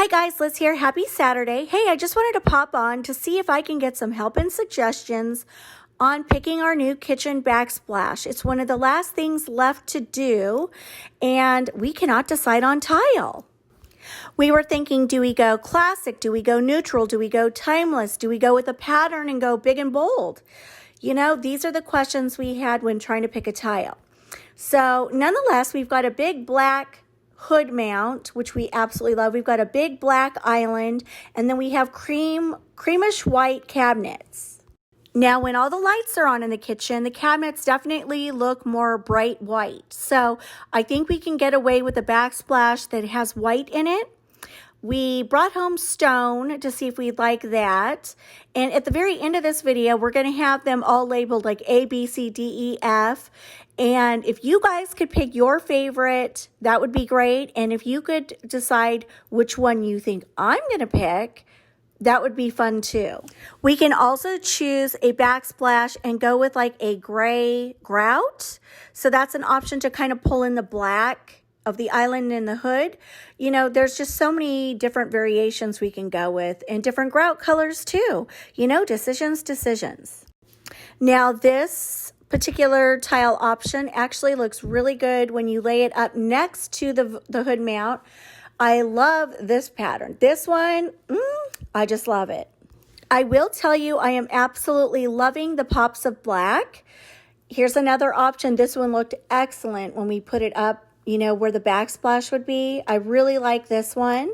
Hi guys, Liz here. Happy Saturday. Hey, I just wanted to pop on to see if I can get some help and suggestions on picking our new kitchen backsplash. It's one of the last things left to do, and we cannot decide on tile. We were thinking, do we go classic? Do we go neutral? Do we go timeless? Do we go with a pattern and go big and bold? You know, these are the questions we had when trying to pick a tile. So nonetheless, we've got a big black hood mount, which we absolutely love. We've got a big black island, and then we have creamish white cabinets. Now, when all the lights are on in the kitchen, the cabinets definitely look more bright white. So I think we can get away with a backsplash that has white in it. We brought home stone to see if we'd like that. And at the very end of this video, we're going to have them all labeled like A, B, C, D, E, F. And if you guys could pick your favorite, that would be great. And if you could decide which one you think I'm going to pick, that would be fun too. We can also choose a backsplash and go with like a gray grout. So that's an option to kind of pull in the black of the island and the hood. You know, there's just so many different variations we can go with, and different grout colors too. You know, decisions. Now this particular tile option actually looks really good when you lay it up next to the hood mount. I love this pattern. This one, I just love it. I will tell you, I am absolutely loving the pops of black. Here's another option. This one looked excellent when we put it up, you know, where the backsplash would be. I really like this one.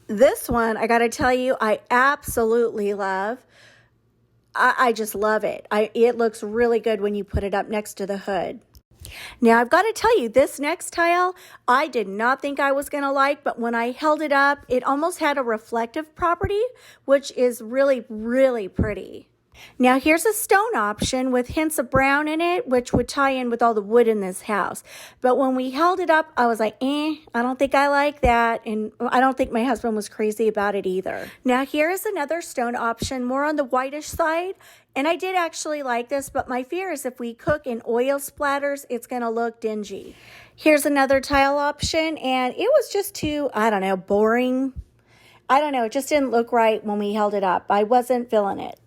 This one, I got to tell you, I absolutely love. I just love it. It looks really good when you put it up next to the hood. Now, I've got to tell you, this next tile, I did not think I was going to like, but when I held it up, it almost had a reflective property, which is really, really pretty. Now, here's a stone option with hints of brown in it, which would tie in with all the wood in this house. But when we held it up, I was like, I don't think I like that. And I don't think my husband was crazy about it either. Now, here is another stone option, more on the whitish side. And I did actually like this, but my fear is if we cook in oil splatters, it's going to look dingy. Here's another tile option, and it was just too, I don't know, boring. I don't know, it just didn't look right when we held it up. I wasn't feeling it.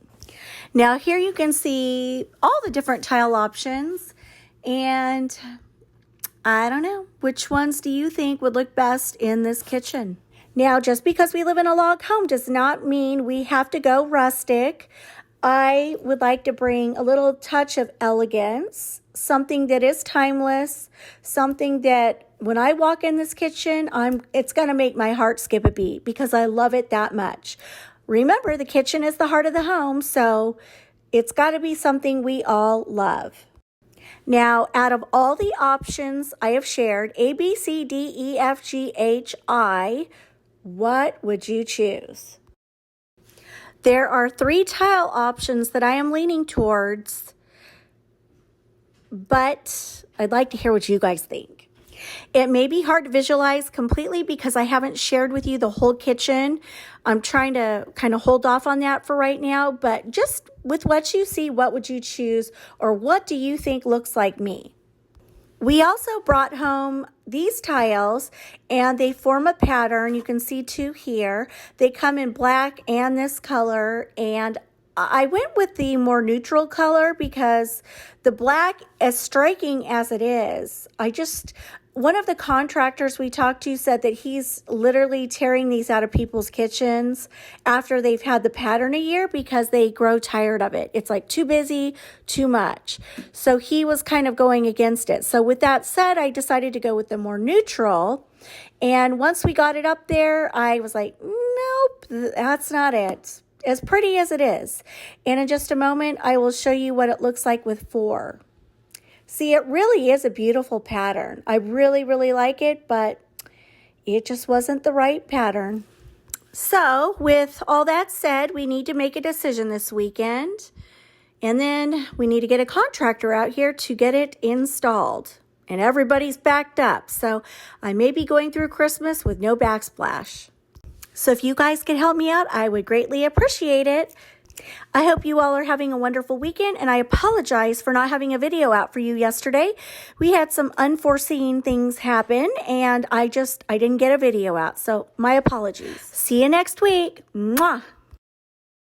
Now here you can see all the different tile options, and I don't know, which ones do you think would look best in this kitchen? Now, just because we live in a log home does not mean we have to go rustic. I would like to bring a little touch of elegance, something that is timeless, something that when I walk in this kitchen, it's going to make my heart skip a beat because I love it that much. Remember, the kitchen is the heart of the home, so it's got to be something we all love. Now, out of all the options I have shared, A, B, C, D, E, F, G, H, I, what would you choose? There are 3 tile options that I am leaning towards, but I'd like to hear what you guys think. It may be hard to visualize completely because I haven't shared with you the whole kitchen. I'm trying to kind of hold off on that for right now, but just with what you see, what would you choose, or what do you think looks like me? We also brought home these tiles, and they form a pattern. You can see 2 here. They come in black and this color, and I went with the more neutral color because the black, as striking as it is, one of the contractors we talked to said that he's literally tearing these out of people's kitchens after they've had the pattern a year because they grow tired of it. It's like too busy, too much. So he was kind of going against it. So with that said, I decided to go with the more neutral. And once we got it up there, I was like, nope, that's not it. As pretty as it is. And in just a moment, I will show you what it looks like with 4. See, it really is a beautiful pattern. I really, really like it, but it just wasn't the right pattern. So, with all that said, we need to make a decision this weekend. And then we need to get a contractor out here to get it installed. And everybody's backed up. So, I may be going through Christmas with no backsplash. So, if you guys could help me out, I would greatly appreciate it. I hope you all are having a wonderful weekend, and I apologize for not having a video out for you yesterday. We had some unforeseen things happen, and I didn't get a video out, so my apologies. See you next week. Mwah!